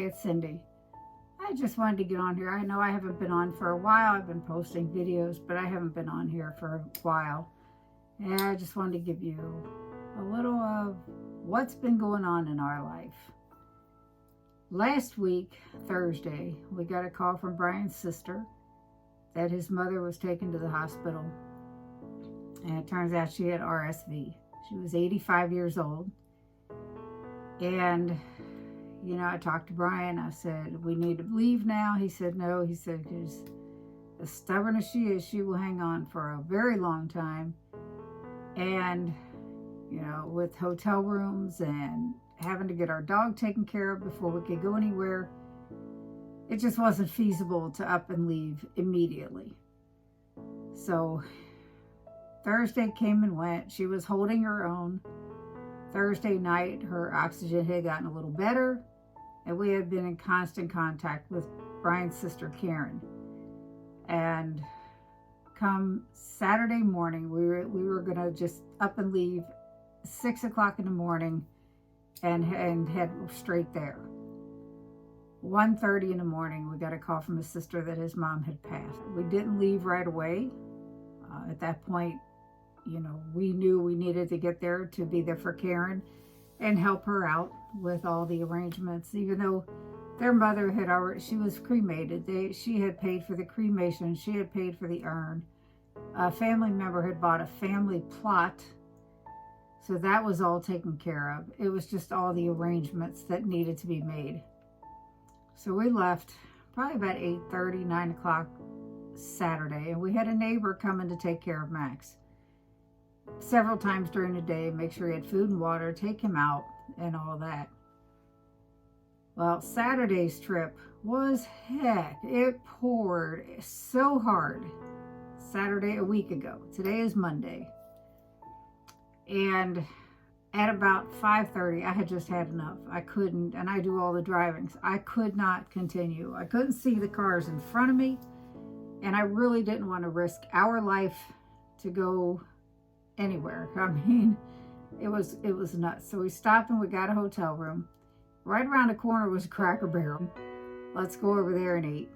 Hey, it's Cindy. I just wanted to get on here. I know I haven't been on for a while. I've been posting videos, but I haven't been on here for a while. And I just wanted to give you a little of what's been going on in our life. Last week, Thursday, we got a call from Brian's sister that his mother was taken to the hospital. And it turns out she had RSV. She was 85 years old. And you know, I talked to Brian. I said, we need to leave now. He said, no. He said, because as stubborn as she is, she will hang on for a very long time. And, you know, with hotel rooms and having to get our dog taken care of before we could go anywhere, it just wasn't feasible to up and leave immediately. So Thursday came and went. She was holding her own. Thursday night, her oxygen had gotten a little better, and we had been in constant contact with Brian's sister, Karen. And come Saturday morning, we were going to just up and leave 6 o'clock in the morning and head straight there. 1:30 in the morning, we got a call from his sister that his mom had passed. We didn't leave right away. At that point, you know, we knew we needed to get there to be there for Karen and help her out with all the arrangements, even though their mother had already, she was cremated. She had paid for the cremation. She had paid for the urn. A family member had bought a family plot. So that was all taken care of. It was just all the arrangements that needed to be made. So we left probably about 8:30, 9 o'clock Saturday, and we had a neighbor coming to take care of Max several times during the day, make sure he had food and water, take him out, and all that. Well, Saturday's trip was heck. It poured so hard. Saturday a week ago. Today is Monday. And at about 5:30, I had just had enough. I couldn't, and I do all the driving. I could not continue. I couldn't see the cars in front of me, and I really didn't want to risk our life to go anywhere. I mean, it was nuts. So we stopped and we got a hotel room. Right around the corner was a Cracker Barrel. Let's go over there and eat.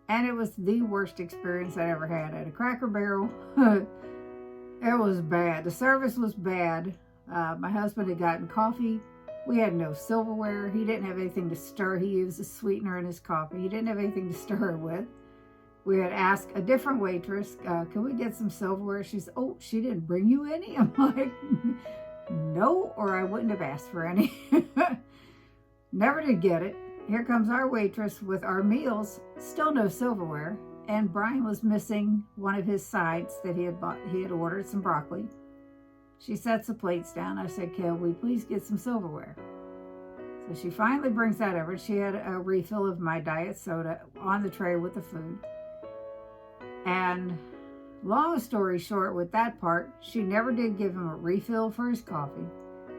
And it was the worst experience I ever had at a Cracker Barrel. It was bad. The service was bad. My husband had gotten coffee. We had no silverware. He didn't have anything to stir. He used a sweetener in his coffee. He didn't have anything to stir it with. We had asked a different waitress, can we get some silverware? She said, oh, she didn't bring you any? I'm like, no, or I wouldn't have asked for any. Never did get it. Here comes our waitress with our meals, still no silverware. And Brian was missing one of his sides that he had bought. He had ordered some broccoli. She sets the plates down. I said, can we please get some silverware? So she finally brings that over. She had a refill of my diet soda on the tray with the food. And long story short with that part, she never did give him a refill for his coffee.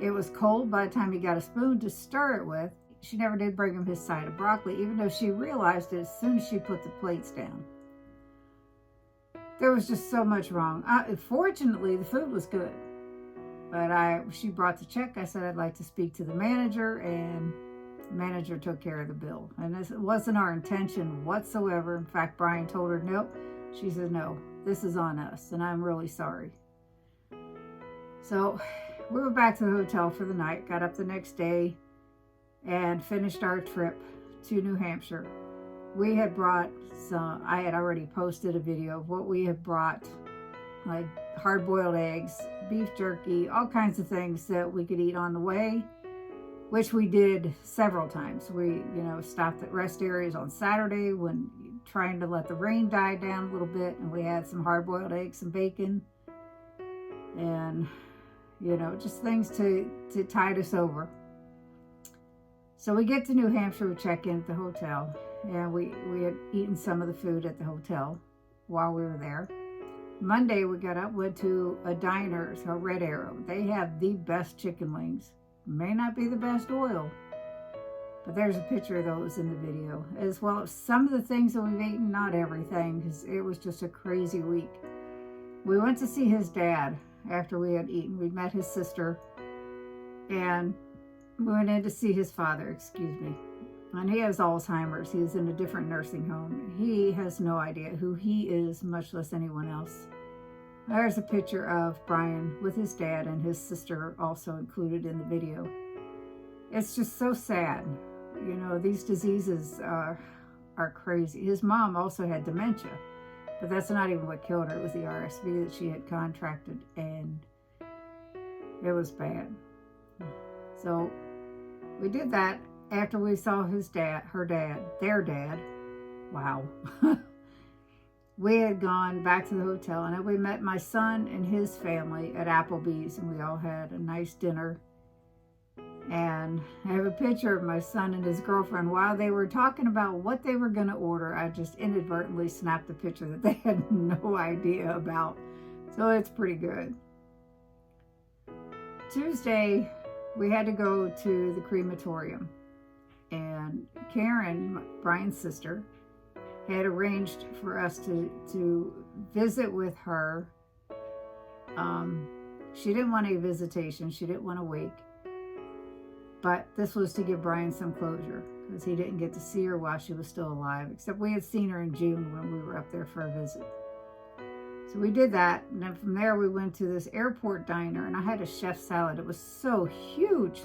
It was cold by the time he got a spoon to stir it with. She never did bring him his side of broccoli, even though she realized it as soon as she put the plates down. There was just so much wrong. Fortunately, the food was good. But she brought the check. I said, I'd like to speak to the manager, and the manager took care of the bill. And this wasn't our intention whatsoever. In fact, Brian told her, nope. She said, no, this is on us, and I'm really sorry. So we were back to the hotel for the night, got up the next day, and finished our trip to New Hampshire. We had brought some, I had already posted a video of what we had brought, like hard-boiled eggs, beef jerky, all kinds of things that we could eat on the way, which we did several times. We, you know, stopped at rest areas on Saturday when trying to let the rain die down a little bit, and we had some hard-boiled eggs and bacon, and you know, just things to tide us over. So we get to New Hampshire, we check in at the hotel, and we had eaten some of the food at the hotel while we were there. Monday we got up, went to a diner, so Red Arrow. They have the best chicken wings. May not be the best oil, but there's a picture of those in the video, as well as some of the things that we've eaten, not everything, because it was just a crazy week. We went to see his dad after we had eaten. We met his sister, and we went in to see his father, And he has Alzheimer's. He's in a different nursing home. He has no idea who he is, much less anyone else. There's a picture of Brian with his dad and his sister also included in the video. It's just so sad. You know, these diseases are crazy. His mom also had dementia, but that's not even what killed her. It was the RSV that she had contracted, and it was bad. So we did that after we saw their dad. Wow. We had gone back to the hotel, and then we met my son and his family at Applebee's, and we all had a nice dinner. And I have a picture of my son and his girlfriend. While they were talking about what they were going to order, I just inadvertently snapped a picture that they had no idea about. So it's pretty good. Tuesday, we had to go to the crematorium. And Karen, Brian's sister, had arranged for us to visit with her. She didn't want a visitation. She didn't want to wake. But this was to give Brian some closure, because he didn't get to see her while she was still alive, except we had seen her in June when we were up there for a visit. So we did that, and then from there we went to this airport diner, and I had a chef salad. It was so huge.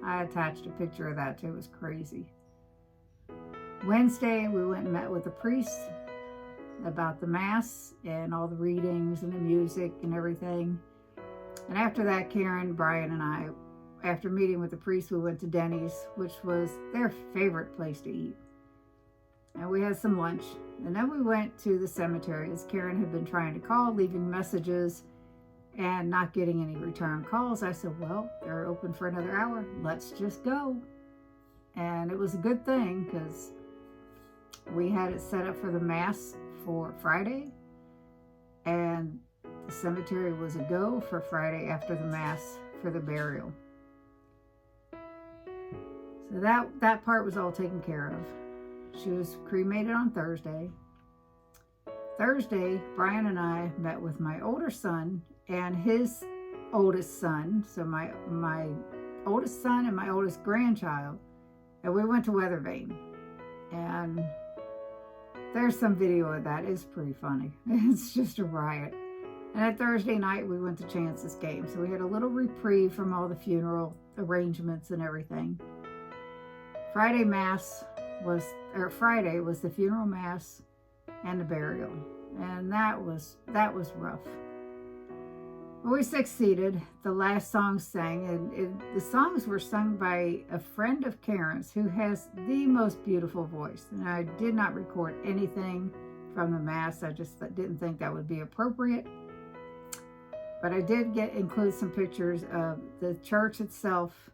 I attached a picture of that too. It was crazy. Wednesday, we went and met with the priest about the Mass and all the readings and the music and everything. And after that, Karen, Brian, and I, after meeting with the priest, we went to Denny's, which was their favorite place to eat. And we had some lunch. And then we went to the cemetery, as Karen had been trying to call, leaving messages and not getting any return calls. I said, well, they're open for another hour. Let's just go. And it was a good thing, because we had it set up for the Mass for Friday, and the cemetery was a go for Friday after the Mass for the burial. So that part was all taken care of. She was cremated on Thursday. Thursday, Brian and I met with my older son and his oldest son, so my oldest son and my oldest grandchild, and we went to Weather Vane. And there's some video of that. It's pretty funny. It's just a riot. And at Thursday night, we went to Chance's game. So we had a little reprieve from all the funeral arrangements and everything. Friday was the funeral mass and the burial. And that was rough. But we succeeded. The last song sang, and the songs were sung by a friend of Karen's who has the most beautiful voice. And I did not record anything from the Mass. I just didn't think that would be appropriate. But I did include some pictures of the church itself,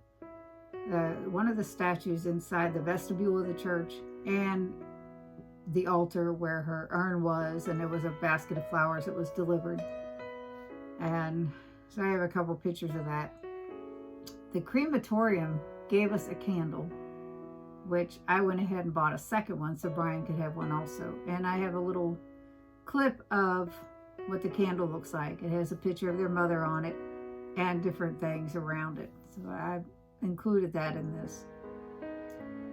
one of the statues inside the vestibule of the church, and the altar where her urn was, and there was a basket of flowers that was delivered. And so I have a couple pictures of that. The crematorium gave us a candle, which I went ahead and bought a second one so Brian could have one also. And I have a little clip of what the candle looks like. It has a picture of their mother on it and different things around it. So I've included that in this.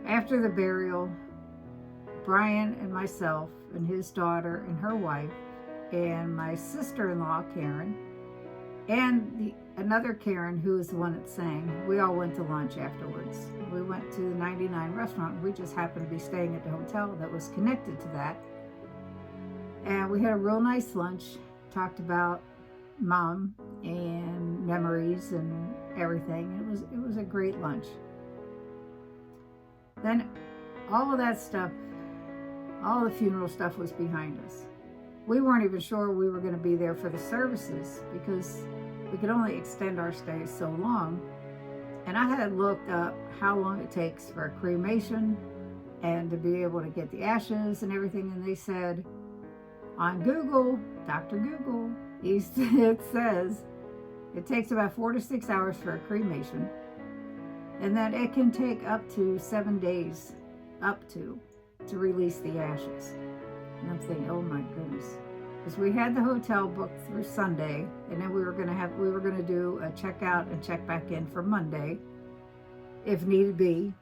After the burial, Brian and myself and his daughter and her wife and my sister-in-law, Karen, and another Karen, who is the one that sang, we all went to lunch afterwards. We went to the 99 restaurant. We just happened to be staying at the hotel that was connected to that. And we had a real nice lunch, talked about Mom and memories and everything. It was a great lunch. Then all of that stuff, all the funeral stuff was behind us. We weren't even sure we were going to be there for the services because we could only extend our stay so long. And I had looked up how long it takes for a cremation and to be able to get the ashes and everything. And they said on Google, Dr. Google, it says it takes about 4 to 6 hours for a cremation. And then it can take up to 7 days, to release the ashes. And I'm thinking, oh my goodness. Because we had the hotel booked through Sunday, and then we were gonna do a check out and check back in for Monday, if needed be.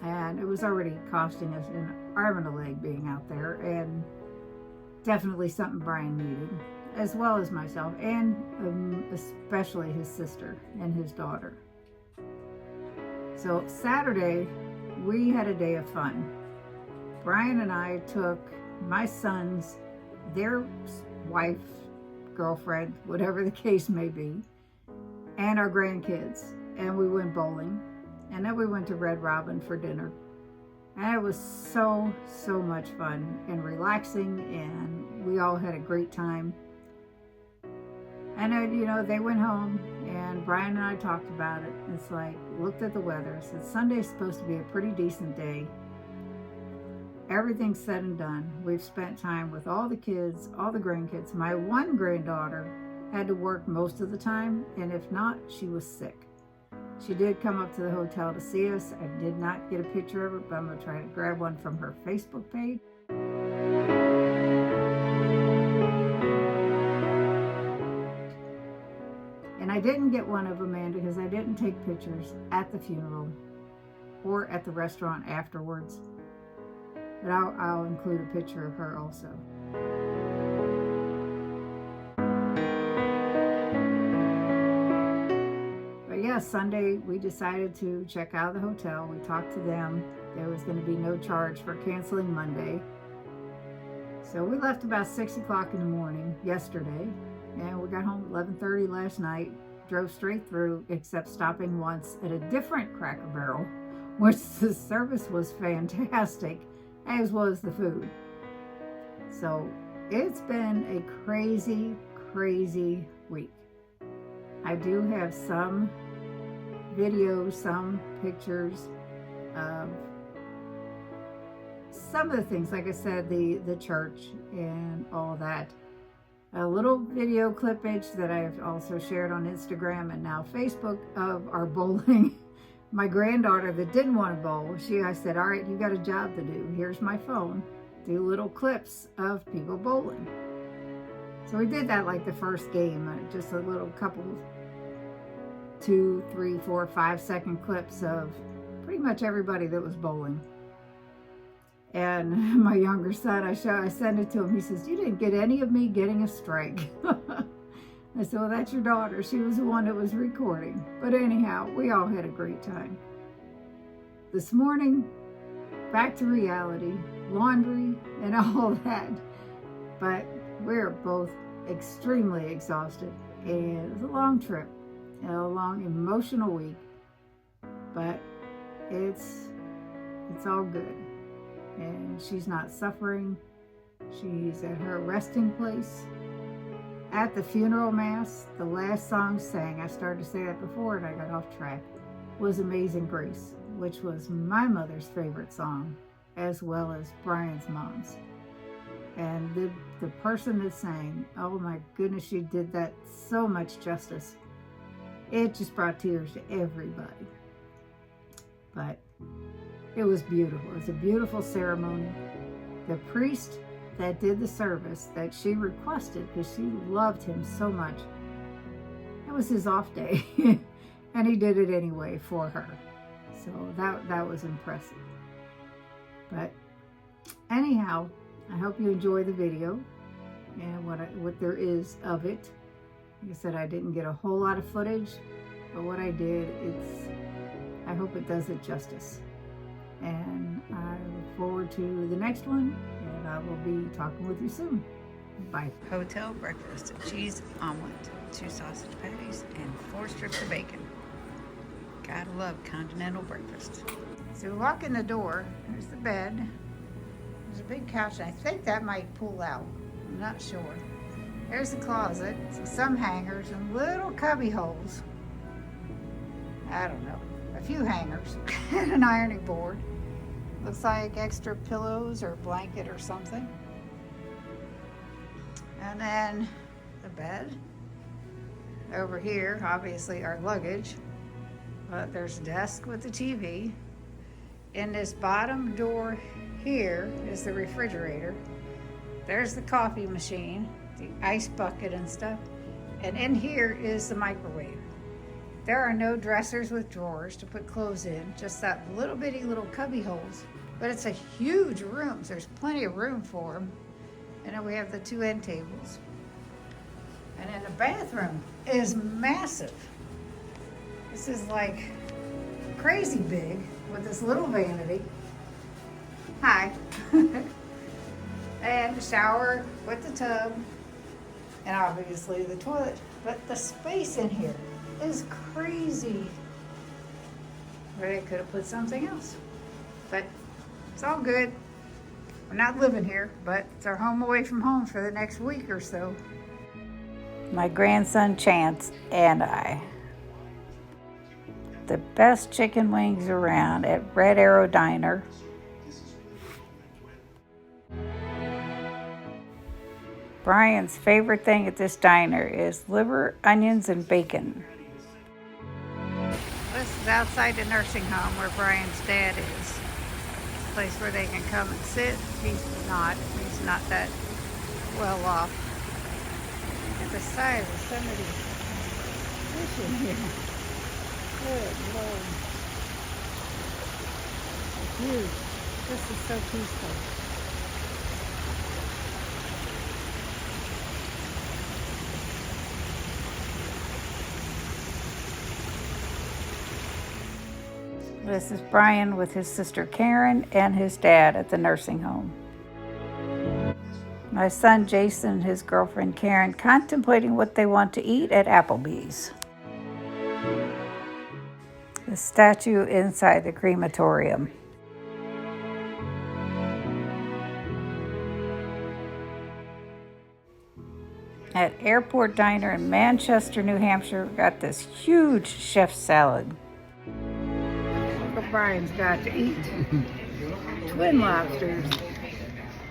And it was already costing us an arm and a leg being out there, and definitely something Brian needed, as well as myself, and especially his sister and his daughter. So Saturday, we had a day of fun. Brian and I took my sons, their wife, girlfriend, whatever the case may be, and our grandkids, and we went bowling. And then we went to Red Robin for dinner. And it was so much fun and relaxing, and we all had a great time. And they went home, and Brian and I talked about it. It's like, looked at the weather, said Sunday's supposed to be a pretty decent day. Everything's said and done. We've spent time with all the kids, all the grandkids. My one granddaughter had to work most of the time, and if not, she was sick. She did come up to the hotel to see us. I did not get a picture of her, but I'm going to try to grab one from her Facebook page. And I didn't get one of Amanda because I didn't take pictures at the funeral or at the restaurant afterwards. But I'll include a picture of her also. Yeah, Sunday we decided to check out of the hotel. We talked to them. There was going to be no charge for canceling Monday. So we left about 6 o'clock in the morning yesterday, and we got home at 11:30 last night. Drove straight through, except stopping once at a different Cracker Barrel, which the service was fantastic, as was the food. So it's been a crazy week. I do have some videos, some pictures of some of the things, like I said, the church and all that. A little video clippage that I've also shared on Instagram and now Facebook of our bowling. My granddaughter that didn't want to bowl, I said, all right, you got a job to do. Here's my phone. Do little clips of people bowling. So we did that like the first game, just a little couple 2, 3, 4, 5-second clips of pretty much everybody that was bowling. And my younger son, I sent it to him. He says, you didn't get any of me getting a strike. I said, well, that's your daughter. She was the one that was recording. But anyhow, we all had a great time. This morning, back to reality, laundry and all that. But we're both extremely exhausted. And it was a long trip. A long emotional week, but it's all good, and she's not suffering. She's at her resting place. At the funeral mass, the last song sang, I started to say that before and I got off track, was Amazing Grace, which was my mother's favorite song, as well as Brian's mom's. And the person that sang, oh my goodness, she did that so much justice. It just brought tears to everybody. But it was beautiful. It's a beautiful ceremony. The priest that did the service that she requested, because she loved him so much, it was his off day. And he did it anyway for her. So that was impressive. But anyhow, I hope you enjoy the video and what there is of it. Like I said, I didn't get a whole lot of footage, but what I did, I hope it does it justice. And I look forward to the next one, and I will be talking with you soon. Bye. Hotel breakfast, cheese omelet, 2 sausage patties, and 4 strips of bacon. Gotta love continental breakfast. So we walk in the door, there's the bed, there's a big couch, and I think that might pull out. I'm not sure. There's the closet, so some hangers and little cubby holes. I don't know, a few hangers and an ironing board. Looks like extra pillows or blanket or something. And then the bed. Over here, obviously our luggage. But there's a desk with the TV. In this bottom door here is the refrigerator. There's the coffee machine, the ice bucket and stuff. And in here is the microwave. There are no dressers with drawers to put clothes in, just that little bitty little cubby holes. But it's a huge room, so there's plenty of room for them. And then we have the 2 end tables. And then the bathroom is massive. This is like crazy big with this little vanity. Hi. And the shower with the tub. And obviously the toilet. But the space in here is crazy. But I could have put something else. But it's all good. We're not living here, but it's our home away from home for the next week or so. My grandson Chance and I. The best chicken wings around at Red Arrow Diner. Brian's favorite thing at this diner is liver, onions, and bacon. This is outside the nursing home where Brian's dad is. A place where they can come and sit. He's not that well off. At the size of some of these fish in here. Good Lord. Huge. This is so peaceful. This is Brian with his sister Karen and his dad at the nursing home. My son Jason and his girlfriend Karen contemplating what they want to eat at Applebee's. The statue inside the crematorium. At Airport Diner in Manchester, New Hampshire, we got this huge chef salad. Look what Brian's got to eat. Twin lobsters.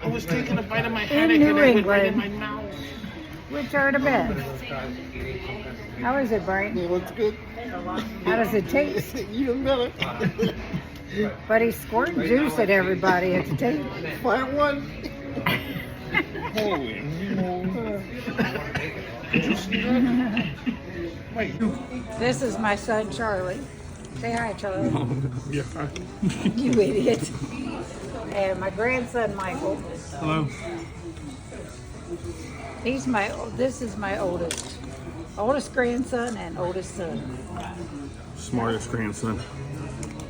I was taking a bite of my haddock In and New I went right in England. my mouth. Which are the best? How is it, Brian? It looks good. How does it taste? Even better. But he's squirting juice at everybody at the table. Plant one. Holy. Did you see that? Wait. This is my son, Charlie. Say hi, Charlie. Yeah. You idiot. And my grandson, Michael. Hello. This is my oldest grandson and oldest son. Smartest grandson.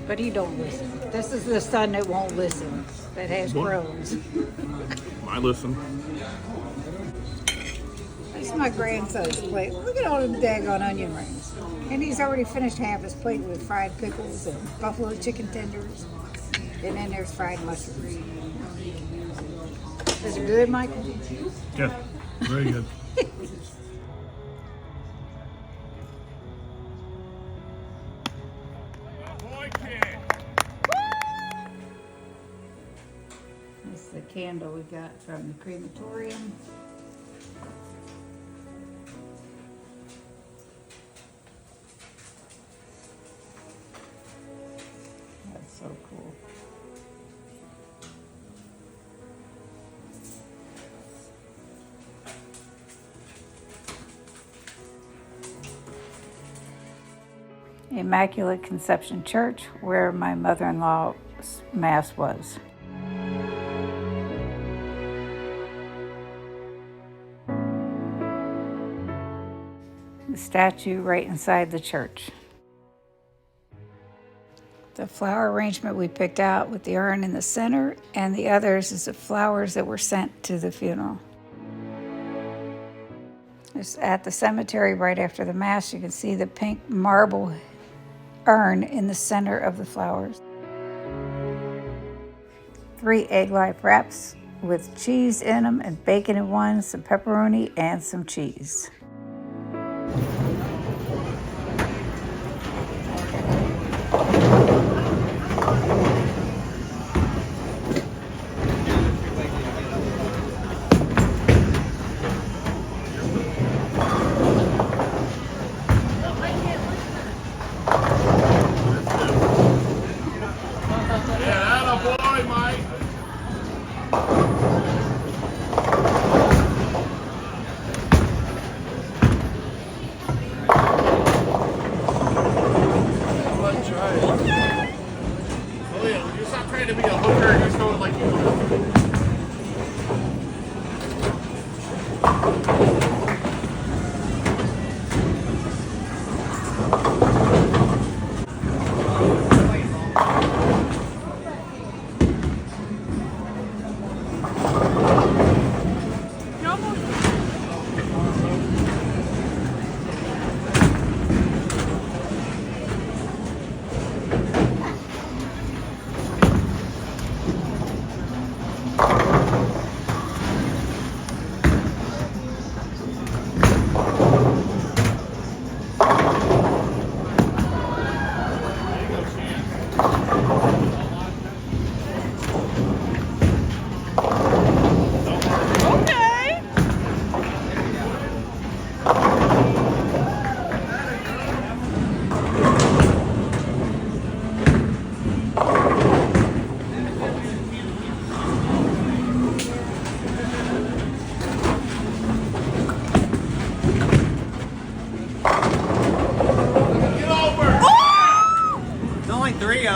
But he don't listen. This is the son that won't listen, that has What? crows. I listen. This is my grandson's plate. Look at all the daggone onion rings. And he's already finished half his plate with fried pickles and buffalo chicken tenders. And then there's fried mushrooms. Is it good, Michael? Yeah. Very good. This is the candle we got from the crematorium. That's so cool. Immaculate Conception Church, where my mother-in-law's mass was. The statue right inside the church. The flower arrangement we picked out with the urn in the center, and the others is the flowers that were sent to the funeral. It's at the cemetery right after the mass. You can see the pink marble urn in the center of the flowers. 3 egg life wraps with cheese in them and bacon in one, some pepperoni, and some cheese.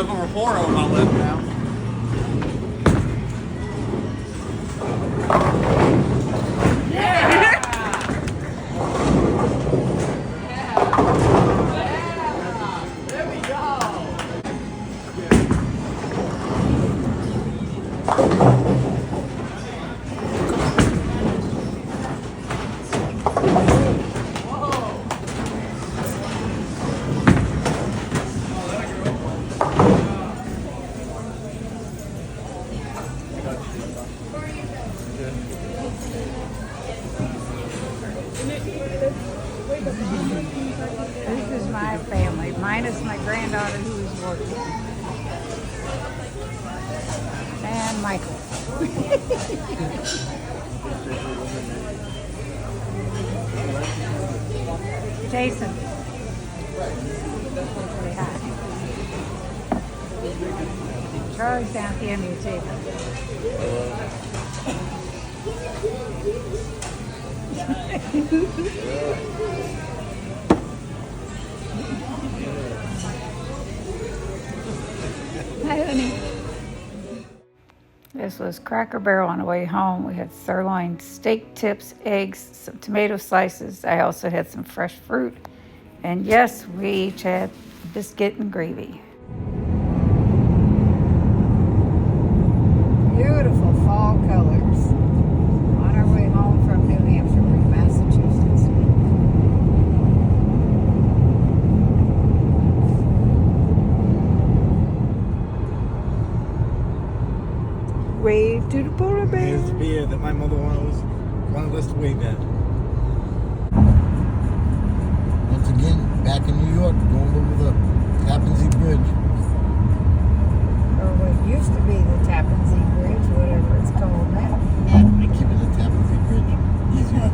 of them, or 4 of them I left now. This is my family, minus my granddaughter who is working. And Michael. Jason. Say hi. Charlie's down at the end of your table. Hi, honey. This was Cracker Barrel on the way home. We had sirloin steak tips, eggs, some tomato slices. I also had some fresh fruit. And yes, we each had biscuit and gravy. Beautiful fall colors. On our way home from New Hampshire, Massachusetts. Wave to the polar bear. Here's the beer that my mother wanted us to wave at. Once again, back in New York, going over the Tappan Zee Bridge. Or what used to be the Tappan Zee Bridge, whatever it's called now. I keep it the Tappan Zee Bridge. Easier.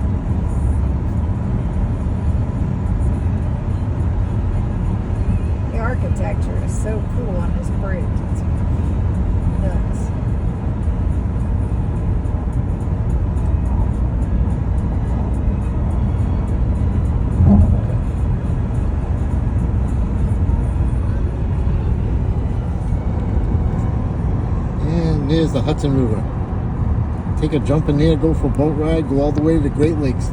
The architecture is so cool on this bridge. It's nuts. And there's the Hudson River. Take a jump in there, go for a boat ride, go all the way to the Great Lakes.